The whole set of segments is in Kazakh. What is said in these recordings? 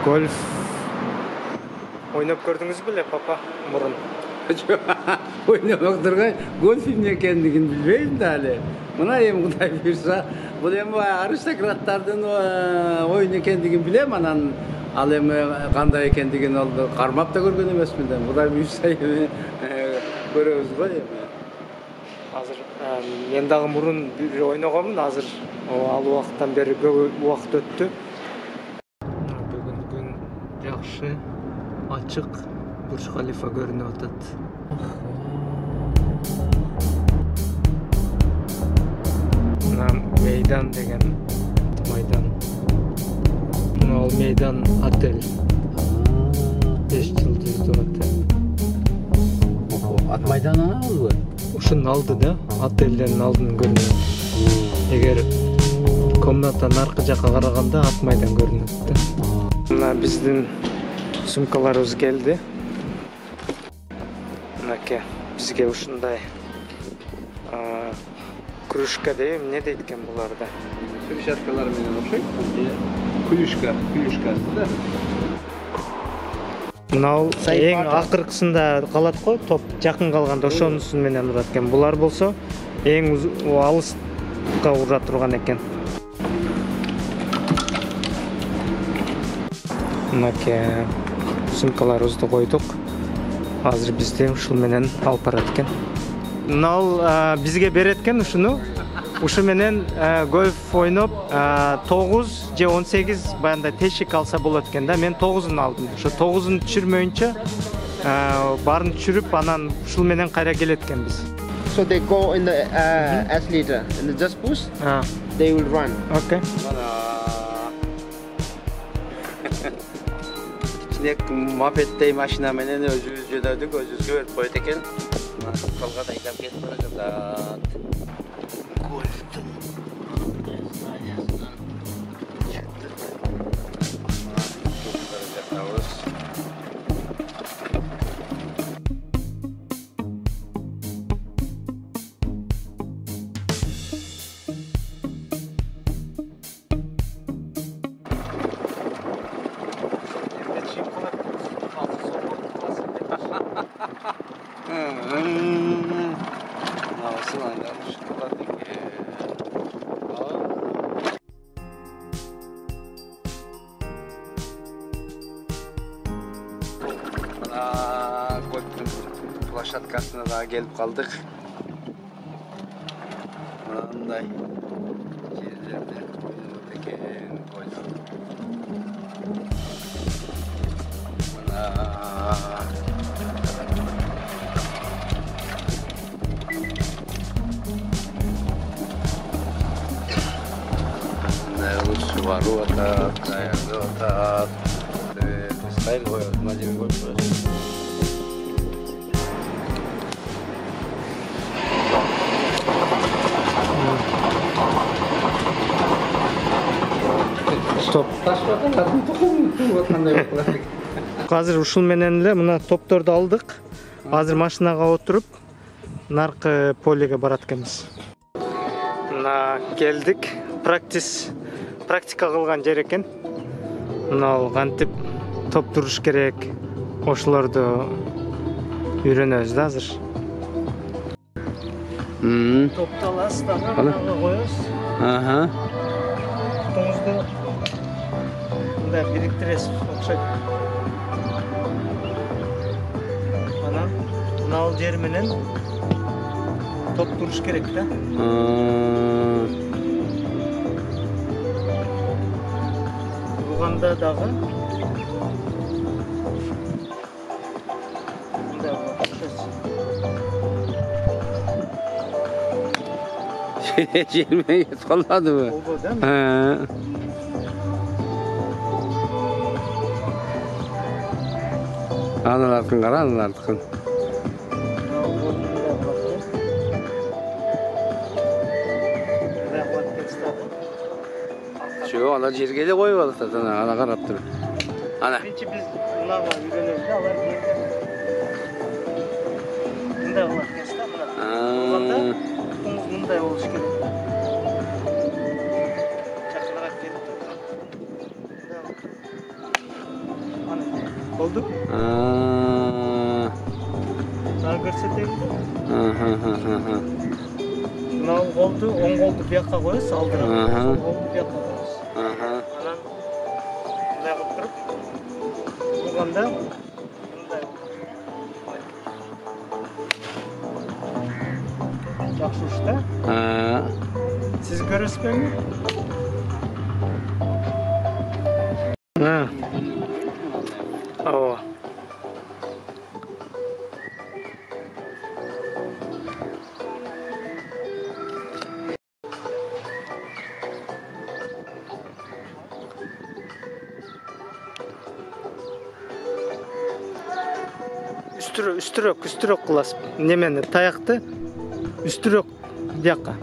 Golf ойнап көрдіңіз біле, папа, мұрын? Ойнамақ тұрған гольф не екендігін білмеймін әлі. Мына Құдай бұйырса, бұл аристократтардың ойын екендігін білем, анан ал қандай екендігін қармап та көрген емеспін. Құдай бұйырса көреміз ғой. Азыр мен дағы мұрын ойнағанмын, азыр ал уақыттан бері көп уақыт өтті. Бүгін күн жақсы, açık, Burj Khalifa görünüyor tat. Meydan degen meydan. Al meydan otel. 5 yıldızlı otel. At maydanı aldı. Ушун алды да, отельдердин алдынан көрүнөт. Эгер комнатанын аркы жакка караганда ат майдан көрүнөт да. Мына биздин сумкаларыбыз келди. Мынакей бизге ушундай кружка дейм, эмне дейт экен буларда? Крышаткалар менен окшойт. Клюшка да. Мынау эң акыркысында калат го, топ жакын калганда ошонусун менен урат экен. Булар болсо эң алыска ура турган экен. Мынакей сумкаларыбызды койдук. Азыр бизде ушул менен алып барат экен. Мынау бизге берет экен ушуну. Ушу менен гольф ойноп 9 же 18 баянда тешик алса болот экен да. Мен 9-ун алдым. Ошо 9-ун түшүрмөйүнчө барын түшүрүп, анан ушул менен кайра келет экенбиз. So they go in the accelerator and just push. They will run. Okay. İçine muhabbettey maşina menен özümüz jönödük, özümüzgө берип коет экен. Калган айдап кетип бара жатат. Гольфтун стадиясынан чыктык. Площадкасына да келип калдык. Мындай жерлерде ойнойт экен гольф. Subaru atat, Toyota atat, style koyuyoruz, macera koyuyoruz. Стоп. Азыр ушул менен эле мына топторду алдык. Азыр машинага отуруп наркы полеге барат экенбиз. Мына келдик. Практика кылган жер экен. Мына кантип топ туруш керек. Ошолорду үйрөнөбүз да азыр. Топту аласыз да мынага коебуз. Топуңузду мындай бириктиресиз, окшойт. Анан мына жер менен топ туруш керек да. Урганда дагы мындай окшойт. Жерме калдыбы? Болду да? Аналардын кара, аналардыкын. Şu ana жерге эле коюп алат, ана карап туруп. Ана. Биринчи биз мынага үйрөнөбүз да, алар мындай кылат экенсиз да, мына. Топуңуз мындай болуш керек. Жакыныраак келип турган. Oldu. Daha görseteyim. Mынау қолды, оң қолды bu жаққа қоясыз, алдырақ. Сол қолды bu жаққа қоясыз. Анан мындай қылып тұрып, тұрғанда мындай жақсы уш та. Siz көресіз бе? Ооба. Üstürök kılas. Nemeni tayaktı. Üstürök diyaka.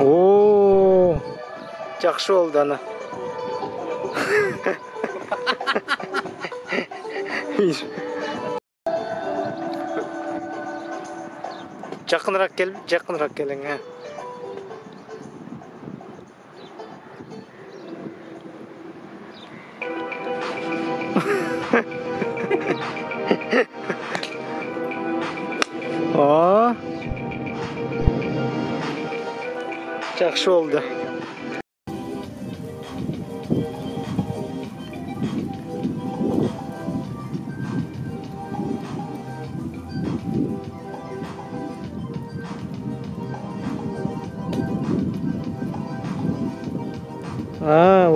Oo, жақсы oldu ana. Жақынырақ келің, ha. Aa. Жақсы oldu.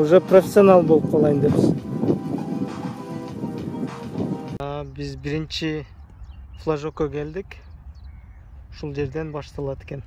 Уже профессионал болып қалайын депсіз. Biz birinci флажокқа келдік. Шул жерден башталады екен.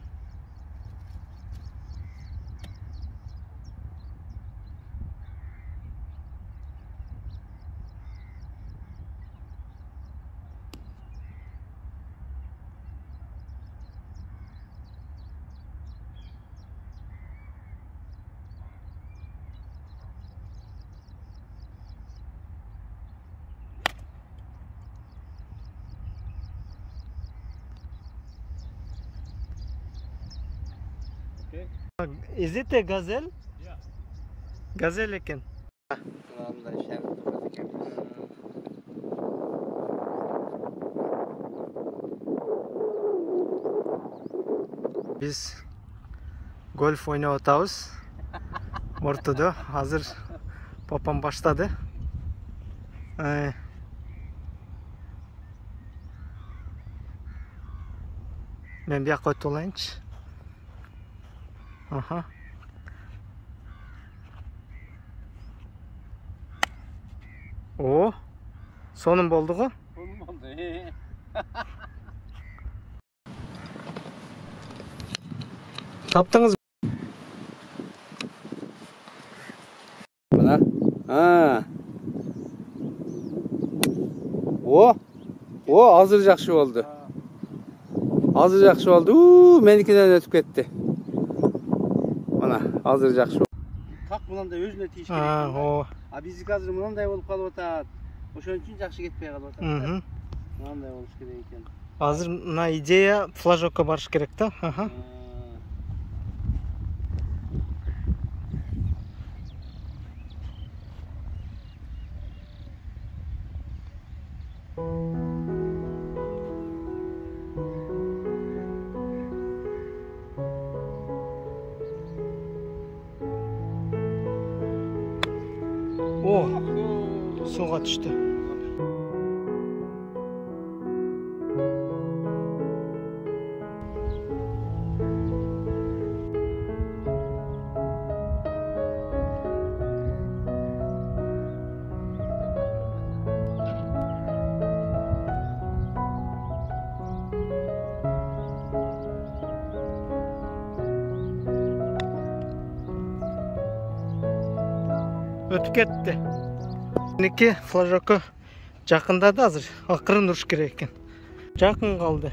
Is it a gazelle? Yeah. Gazelle ekan. Biz golf oynab o'tamiz. O'rtada hozir papam boshladi. Men bu yoqqa o'tib olayinchi. Aha. O, sonun oldu mu? Sonum oldu. Taptınız mı? Bana. Ha. O hazır жақсы oldu. Hazır жақсы oldu. Menikinden ötüp gitti. Bana hazır жақсы oldu. Tak bundan da özüne tiyiş керек. O. Bizi қазір мынандай болып қалып отады. Ошон үчүн жақсы кетпей қалып отады. Мынандай болуш керек екен. Hazır na ideya флажокқа барыш керек та. Aha. O, suğa düştü. Ötüp ketdi. Niki флажокқа жақындады азыр. Ақырын ұрыш керек екен. Жақын қалды.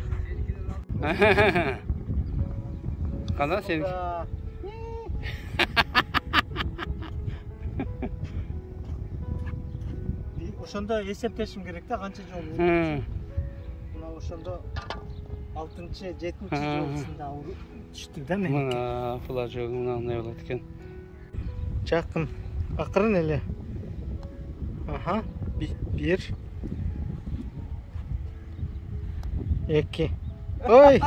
Қана сен. ошондо эсептешим керек да канча жолу. Мына ошондо 6-7 жолусунда түштү да мен. Флажогуна не болот экен. Жакын. Акырын эле. Аха. 1 2 Ой!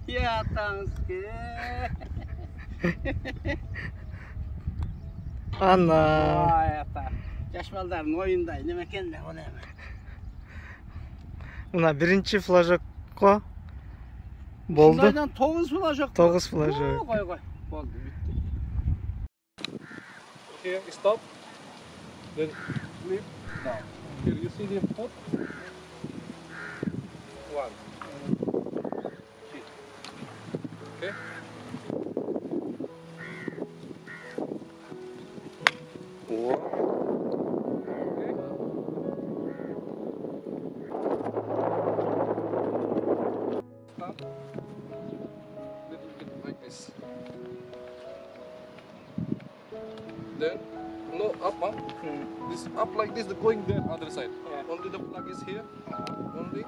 Ya tangske. Ana. Vay ata. Yaş baldarın oyunday neme eкен de onu hemen. Mına birinci flajokko boldu. Şundaydan 9 flajok. 9 flajok. Koy koy. Oldu bitti. Here, stop. Then flip down. Here, you see the foot? 1. Hit. Okay? Oo. Okay? Stop. Little bit like this. Then, no, up. This up like this, the going there, other side. Yeah. Only the plug is here. Only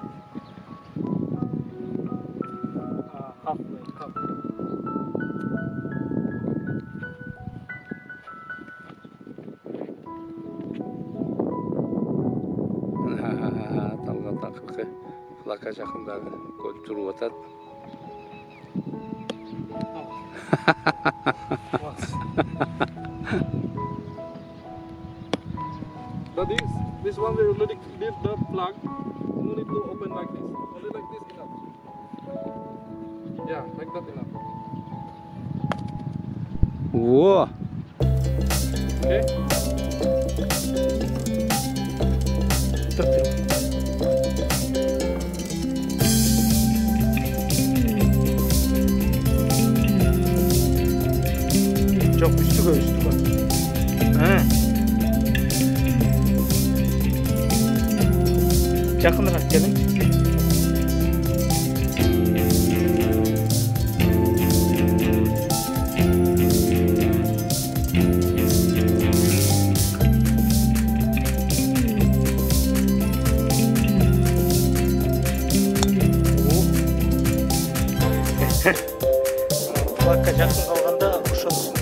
Halfway. up. Талға тақырқы флака жақындағы көлік тұрып атады. But this one we already did the plug. No need to open like this. Only like this enough. Yeah, like that enough. Во! Okay? Tık tık. Çok üstü göğüstü bak. He. Yakınırak gelin. Kulakka жақын қалғанда ұшып